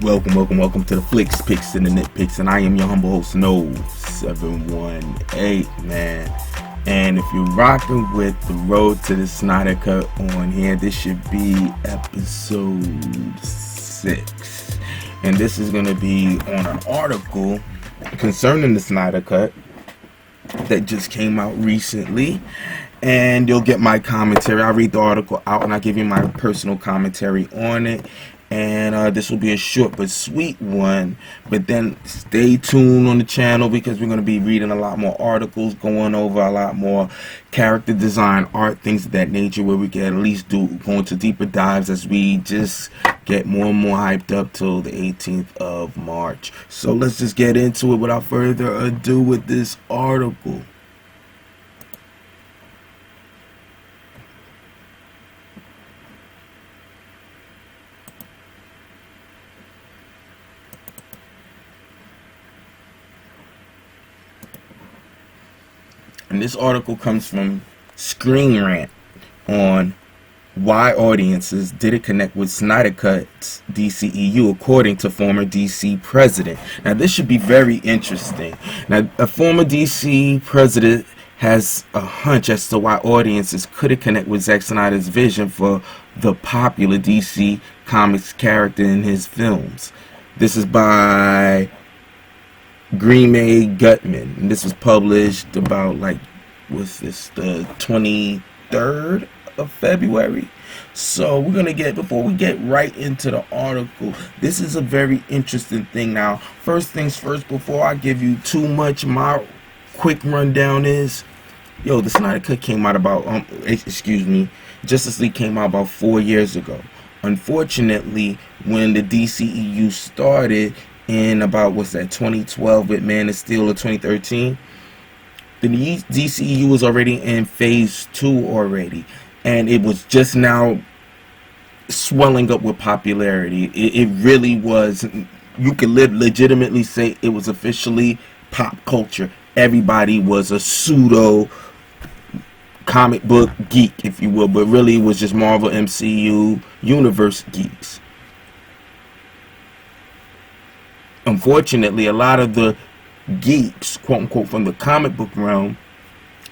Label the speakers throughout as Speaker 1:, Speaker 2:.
Speaker 1: Welcome to the Flicks, Picks, and the Nitpicks, and I am your humble host, No718, man. And if you're rocking with the Road to the Snyder Cut on here, this should be episode 6. And this is going to be on an article concerning the Snyder Cut that just came out recently. And you'll get my commentary. I'll read the article out and I'll give you my personal commentary on it. And this will be a short but sweet one, but then stay tuned on the channel because we're going to be reading a lot more articles, going over a lot more character design, art, things of that nature, where we can at least go into deeper dives as we just get more and more hyped up till the 18th of March. So let's just get into it without further ado with this article. And this article comes from Screen Rant on why audiences didn't connect with Snyder Cut's DCEU, according to former DC president. Now, this should be very interesting. Now, a former DC president has a hunch as to why audiences couldn't connect with Zack Snyder's vision for the popular DC Comics character in his films. This is by Green Gutman, and this was published about the 23rd of February. So we're gonna before we get right into the article, this is a very interesting thing. Now, first things first, before I give you too much, my quick rundown is, the Snyder Cut came out about Justice League came out about 4 years ago. Unfortunately, when the DCEU started in about 2012 with Man of Steel, or 2013, the DCEU was already in phase 2 already, and it was just now swelling up with popularity. It really was. You could legitimately say it was officially pop culture. Everybody was a pseudo comic book geek, if you will, but really it was just Marvel MCU universe geeks. Unfortunately, a lot of the geeks, quote unquote, from the comic book realm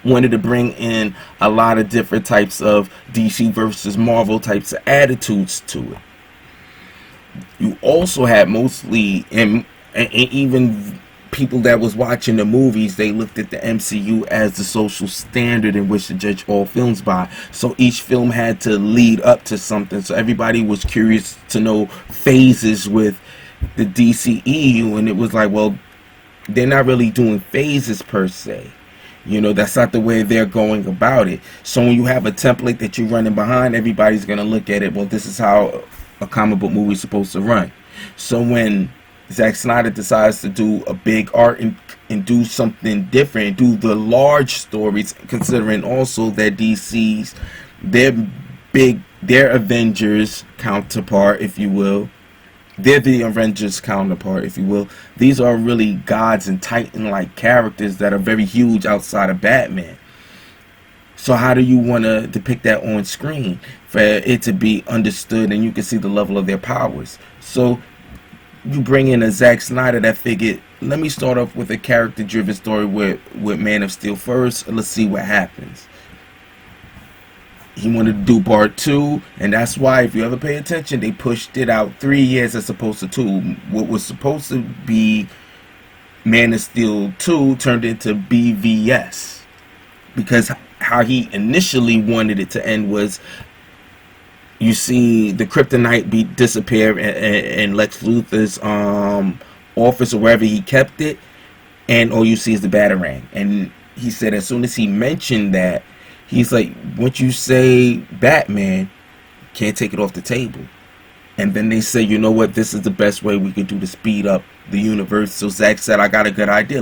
Speaker 1: wanted to bring in a lot of different types of DC versus Marvel types of attitudes to it. You also had mostly, and even people that was watching the movies, they looked at the MCU as the social standard in which to judge all films by. So each film had to lead up to something. So everybody was curious to know phases with the DCEU, and it was like, well, they're not really doing phases per se. That's not the way they're going about it. So when you have a template that you're running behind, everybody's going to look at it, well, this is how a comic book movie is supposed to run. So when Zack Snyder decides to do a big art and do something different, do the large stories, considering also that DC's, their Avengers counterpart, if you will, they're the Avengers counterpart, if you will. These are really gods and titan-like characters that are very huge outside of Batman. So how do you want to depict that on screen for it to be understood and you can see the level of their powers? So you bring in a Zack Snyder that figured, let me start off with a character-driven story with Man of Steel first, and let's see what happens. He wanted to do part 2, and that's why, if you ever pay attention, they pushed it out 3 years as opposed to 2. What was supposed to be Man of Steel 2 turned into BVS, because how he initially wanted it to end was, you see the kryptonite disappear in Lex Luthor's office or wherever he kept it, and all you see is the Batarang. And he said as soon as he mentioned that, he's like, once you say Batman, can't take it off the table. And then they say, you know what, this is the best way we could do to speed up the universe. So Zack said, I got a good idea.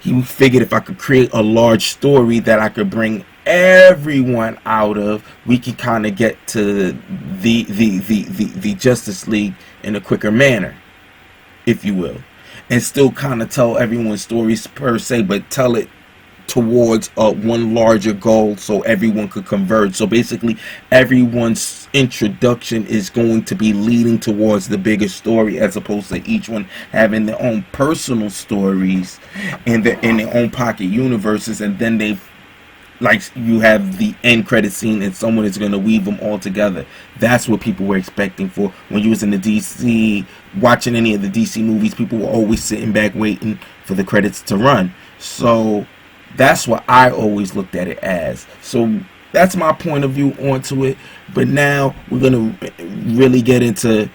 Speaker 1: He figured if I could create a large story that I could bring everyone out of, we can kind of get to the Justice League in a quicker manner, if you will. And still kind of tell everyone's stories per se, but tell it towards one larger goal, so everyone could converge. So basically everyone's introduction is going to be leading towards the bigger story, as opposed to each one having their own personal stories and in their own pocket universes, and then they, like, you have the end credit scene and someone is going to weave them all together. That's what people were expecting for when you was in the DC, watching any of the DC movies. People were always sitting back waiting for the credits to run. So that's what I always looked at it as. So that's my point of view onto it. But now we're going to really get into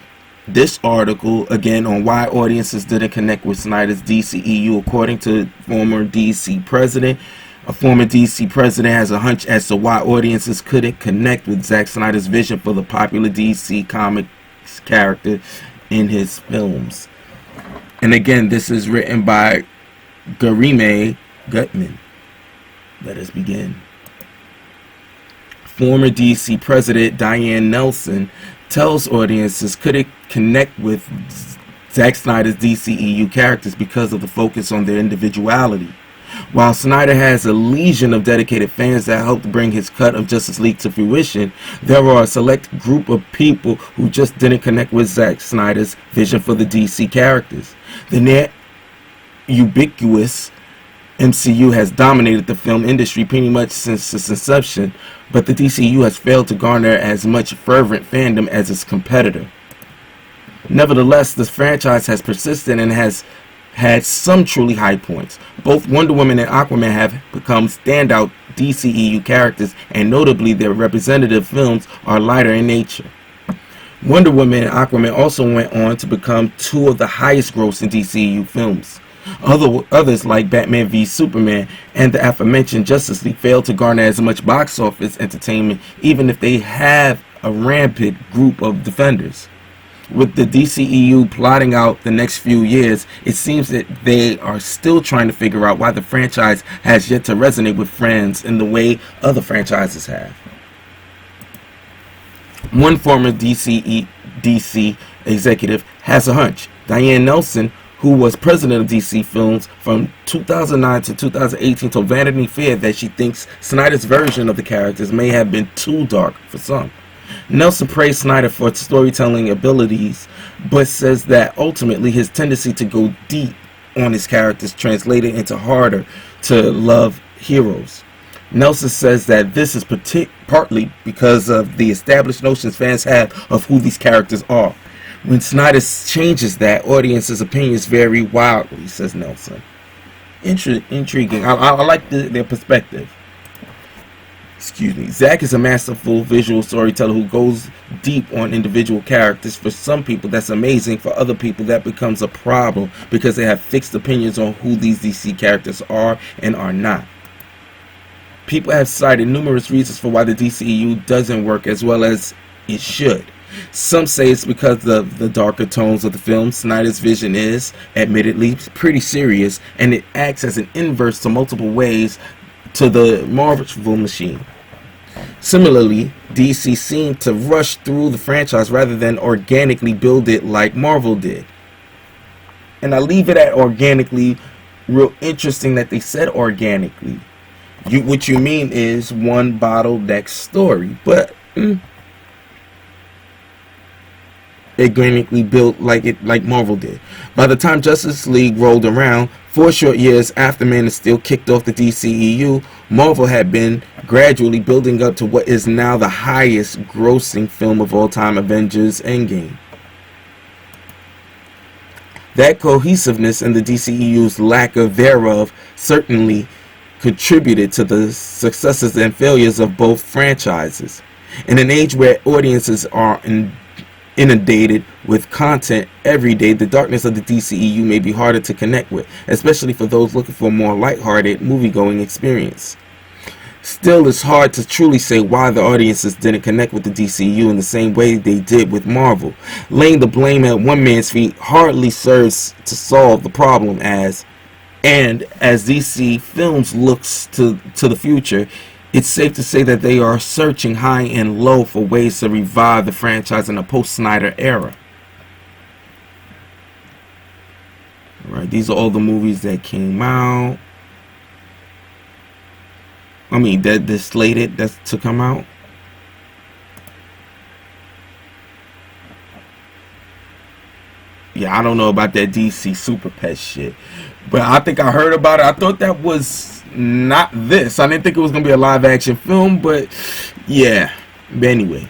Speaker 1: this article again on why audiences didn't connect with Snyder's DCEU. According to former DC president, a former DC president has a hunch as to why audiences couldn't connect with Zack Snyder's vision for the popular DC Comics character in his films. And again, this is written by Garime Gutman. Let us begin. Former DC president Diane Nelson tells audiences couldn't connect with Zack Snyder's DCEU characters because of the focus on their individuality. While Snyder has a legion of dedicated fans that helped bring his cut of Justice League to fruition, there are a select group of people who just didn't connect with Zack Snyder's vision for the DC characters. The near ubiquitous MCU has dominated the film industry pretty much since its inception, but the DCEU has failed to garner as much fervent fandom as its competitor. Nevertheless, the franchise has persisted and has had some truly high points. Both Wonder Woman and Aquaman have become standout DCEU characters, and notably their representative films are lighter in nature. Wonder Woman and Aquaman also went on to become two of the highest grossing DCEU films. Others like Batman v Superman and the aforementioned Justice League failed to garner as much box office entertainment, even if they have a rampant group of defenders. With the DCEU plotting out the next few years, it seems that they are still trying to figure out why the franchise has yet to resonate with fans in the way other franchises have. One former DC executive has a hunch. Diane Nelson, who was president of DC Films from 2009 to 2018, told Vanity Fair that she thinks Snyder's version of the characters may have been too dark for some. Nelson praised Snyder for its storytelling abilities, but says that ultimately his tendency to go deep on his characters translated into harder to love heroes. Nelson says that this is partly because of the established notions fans have of who these characters are. When Snyder changes that, audiences' opinions vary wildly, says Nelson. Intriguing. I like their perspective. Excuse me. Zack is a masterful visual storyteller who goes deep on individual characters. For some people, that's amazing. For other people, that becomes a problem because they have fixed opinions on who these DC characters are and are not. People have cited numerous reasons for why the DCEU doesn't work as well as it should. Some say it's because of the darker tones of the film. Snyder's vision is, admittedly, pretty serious, and it acts as an inverse to multiple ways to the Marvel machine. Similarly, DC seemed to rush through the franchise rather than organically build it like Marvel did. And I leave it at organically. Real interesting that they said organically. What you mean is one bottleneck story, but organically built like Marvel did. By the time Justice League rolled around, 4 short years after Man of Steel kicked off the DCEU, Marvel had been gradually building up to what is now the highest grossing film of all time, Avengers Endgame. That cohesiveness and the DCEU's lack of thereof certainly contributed to the successes and failures of both franchises. In an age where audiences are inundated with content every day, the darkness of the DCEU may be harder to connect with, especially for those looking for a more lighthearted movie-going experience. Still, it's hard to truly say why the audiences didn't connect with the DCEU in the same way they did with Marvel. Laying the blame at one man's feet hardly serves to solve the problem, as DC Films looks to the future. It's safe to say that they are searching high and low for ways to revive the franchise in a post-Snyder era. Alright, these are all the movies that came out. I mean, that slated that's to come out. Yeah, I don't know about that DC Super Pet shit, but I think I heard about it. I thought that was not this. I didn't think it was gonna be a live action film, but yeah. But anyway,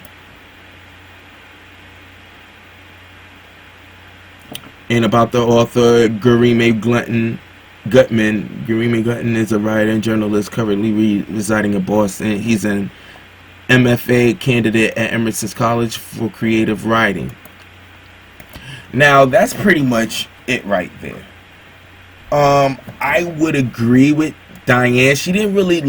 Speaker 1: and about the author Gurime Gutman. Gurime Gutman is a writer and journalist currently residing in Boston. He's an MFA candidate at Emerson's College for Creative Writing. Now, that's pretty much it right there. I would agree with Diane. She didn't really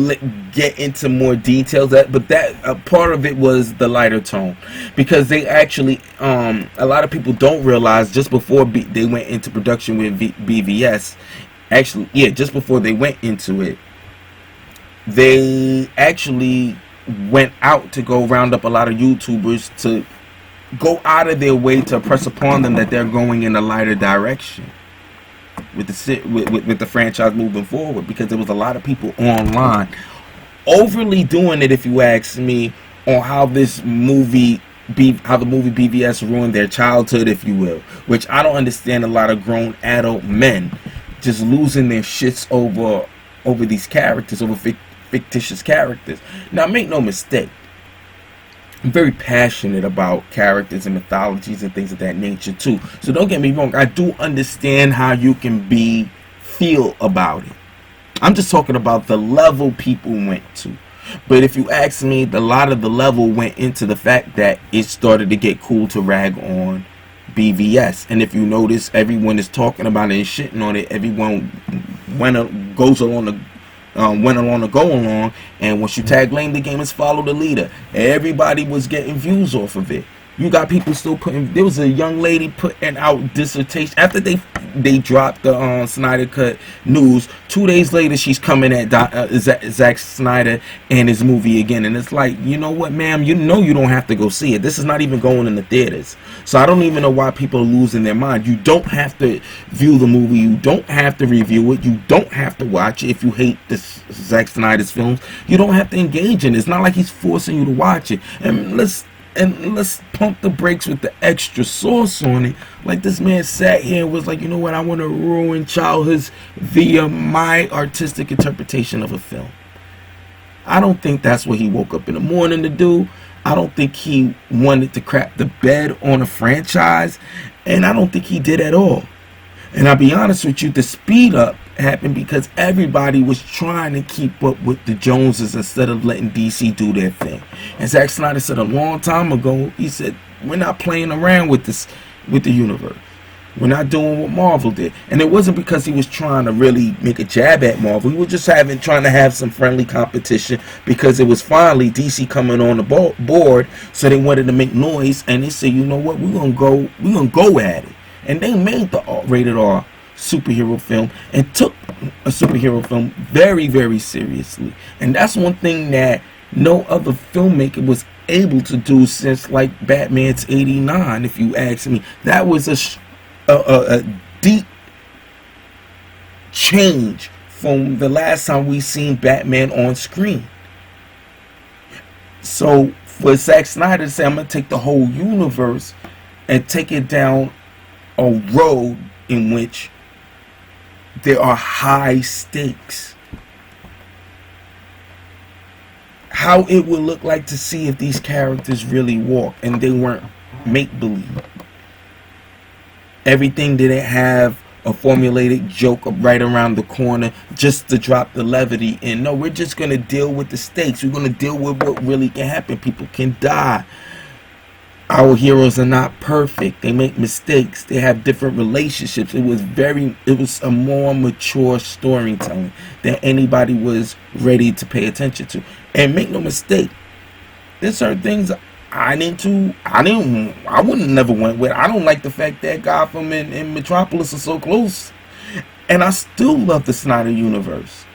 Speaker 1: get into more details, but that part of it was the lighter tone, because they actually, a lot of people don't realize, just before they went into production with BVS, actually, yeah, just before they went into it, they actually went out to go round up a lot of YouTubers to go out of their way to press upon them that they're going in a lighter direction with the franchise moving forward, because there was a lot of people online overly doing it, if you ask me, on how the movie BVS ruined their childhood, if you will, which I don't understand. A lot of grown adult men just losing their shits over these characters, over fictitious characters. Now, make no mistake, I'm very passionate about characters and mythologies and things of that nature too. So don't get me wrong, I do understand how you can feel about it. I'm just talking about the level people went to. But if you ask me, a lot of the level went into the fact that it started to get cool to rag on BVS. And if you notice, everyone is talking about it and shitting on it. Everyone went along to go along, and once you tag lane the game is follow the leader. Everybody was getting views off of it. You got people still putting. There was a young lady putting out dissertation after they dropped the Snyder Cut news. 2 days later, she's coming at Zack Snyder and his movie again, and it's like, you know what, ma'am? You know you don't have to go see it. This is not even going in the theaters. So I don't even know why people are losing their mind. You don't have to view the movie. You don't have to review it. You don't have to watch it. If you hate this Zack Snyder's films, you don't have to engage in it. It's not like he's forcing you to watch it. And let's pump the brakes with the extra sauce on it. Like, this man sat here and was like, you know what, I want to ruin childhoods via my artistic interpretation of a film. I don't think that's what he woke up in the morning to do. I don't think he wanted to crap the bed on a franchise, and I don't think he did at all. And I'll be honest with you, the speed up happened because everybody was trying to keep up with the Joneses instead of letting DC do their thing. And Zack Snyder said a long time ago, he said, we're not playing around with the universe. We're not doing what Marvel did. And it wasn't because he was trying to really make a jab at Marvel. He was just trying to have some friendly competition, because it was finally DC coming on the board, so they wanted to make noise, and they said, you know what, we're gonna go at it. And they made the rated R superhero film and took a superhero film very, very seriously. And that's one thing that no other filmmaker was able to do since, like, Batman's 89, if you ask me. That was a deep change from the last time we seen Batman on screen. So for Zack Snyder to say, I'm gonna take the whole universe and take it down a road in which there are high stakes. How it would look like to see if these characters really walk and they weren't make-believe. Everything didn't have a formulated joke right around the corner just to drop the levity in. No, we're just going to deal with the stakes. We're going to deal with what really can happen. People can die. Our heroes are not perfect. They make mistakes. They have different relationships. It was a more mature storytelling than anybody was ready to pay attention to. And make no mistake, there's certain things I wouldn't never went with. I don't like the fact that Gotham and Metropolis are so close. And I still love the Snyder universe.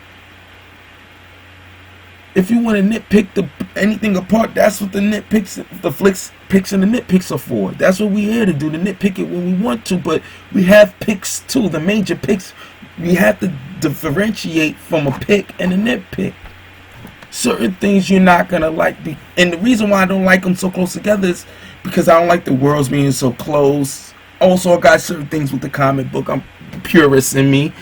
Speaker 1: If you want to nitpick anything apart, that's what the nitpicks, the flicks picks and the nitpicks are for. That's what we're here to do, to nitpick it when we want to. But we have picks too, the major picks. We have to differentiate from a pick and a nitpick. certain things you're not gonna like. And the reason why I don't like them so close together is because I don't like the worlds being so close. Also, I got certain things with the comic book. I'm purist in me.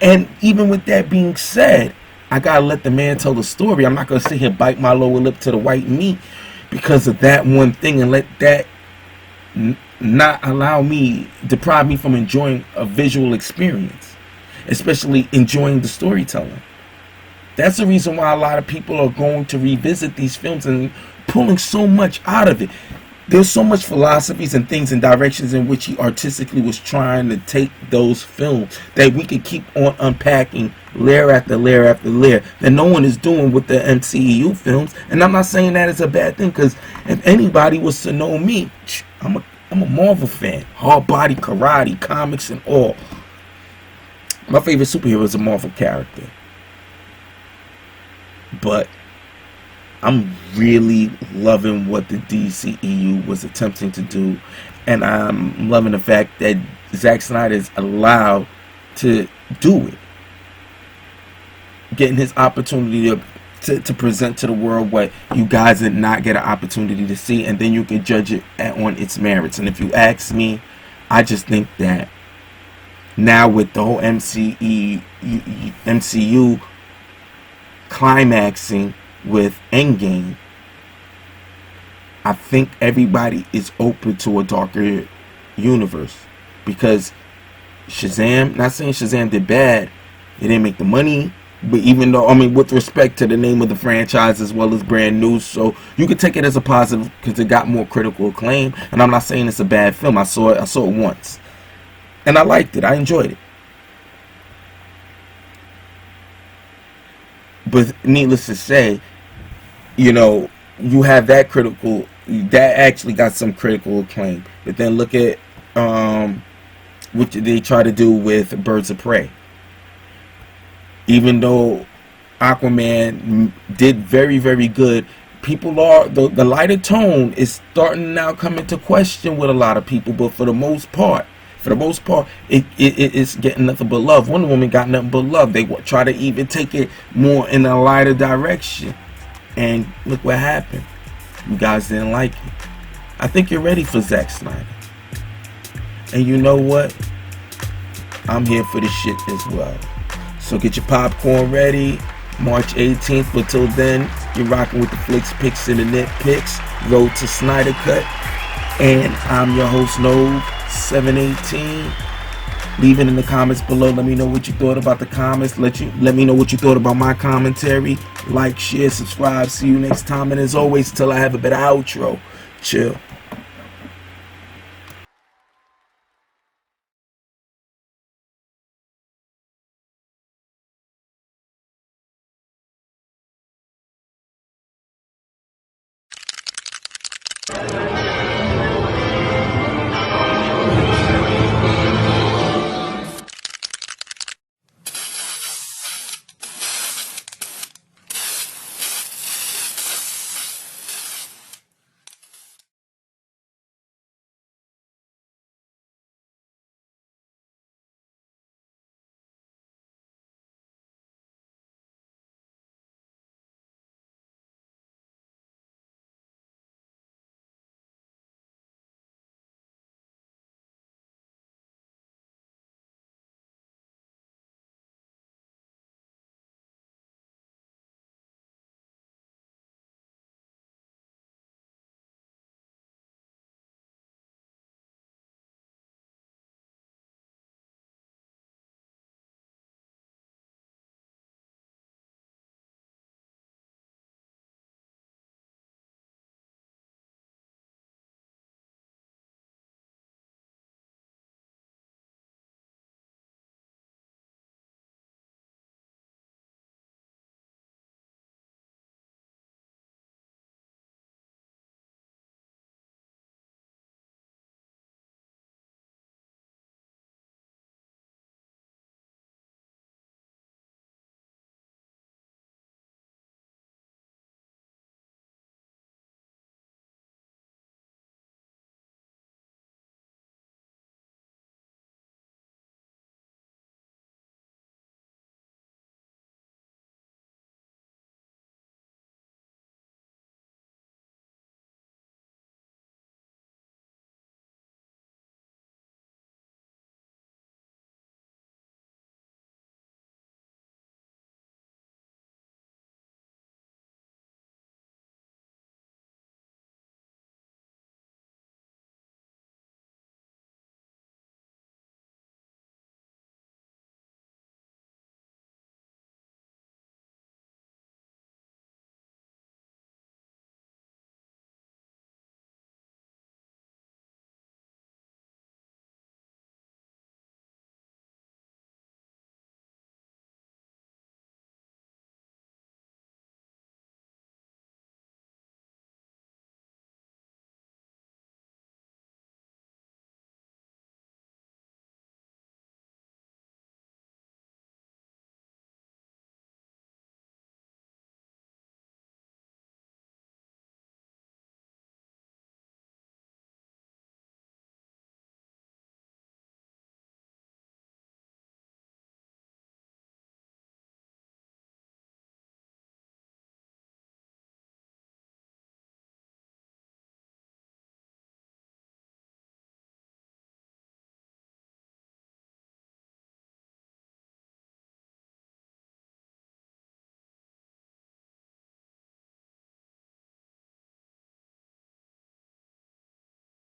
Speaker 1: And even with that being said, I gotta let the man tell the story. I'm not gonna sit here bite my lower lip to the white meat because of that one thing and let that not deprive me from enjoying a visual experience, especially enjoying the storytelling. That's the reason why a lot of people are going to revisit these films and pulling so much out of it. There's so much philosophies and things and directions in which he artistically was trying to take those films that we could keep on unpacking layer after layer after layer that no one is doing with the MCEU films. And I'm not saying that is a bad thing, because if anybody was to know me, I'm a Marvel fan. Hard body, karate, comics, and all. My favorite superhero is a Marvel character. But I'm really loving what the DCEU was attempting to do, and I'm loving the fact that Zack Snyder is allowed to do it, getting his opportunity to present to the world what you guys did not get an opportunity to see, and then you can judge it on its merits. And if you ask me, I just think that now with the whole MCU climaxing with Endgame, I think everybody is open to a darker universe, because Shazam, not saying Shazam did bad, it didn't make the money, but even though, I mean, with respect to the name of the franchise as well as brand new, so you could take it as a positive because it got more critical acclaim. And I'm not saying it's a bad film. I saw it once and I liked it. I enjoyed it. But needless to say, you know, you have that actually got some critical acclaim. But then look at what they try to do with Birds of Prey. Even though Aquaman did very, very good, people are, the lighter tone is starting to now come into question with a lot of people. But for the most part, it's getting nothing but love. Wonder Woman got nothing but love. They try to even take it more in a lighter direction, and look what happened. You guys didn't like it. I think you're ready for Zack Snyder, and you know what? I'm here for this shit as well. So get your popcorn ready. March 18th. But till then, you're rocking with the Flicks, Picks, and the Nitpicks. Road to Snyder Cut. And I'm your host, Nove 718. Leave it in the comments below. Let me know what you thought about the comments. Let me know what you thought about my commentary. Like, share, subscribe. See you next time. And as always, till I have a better outro. Chill.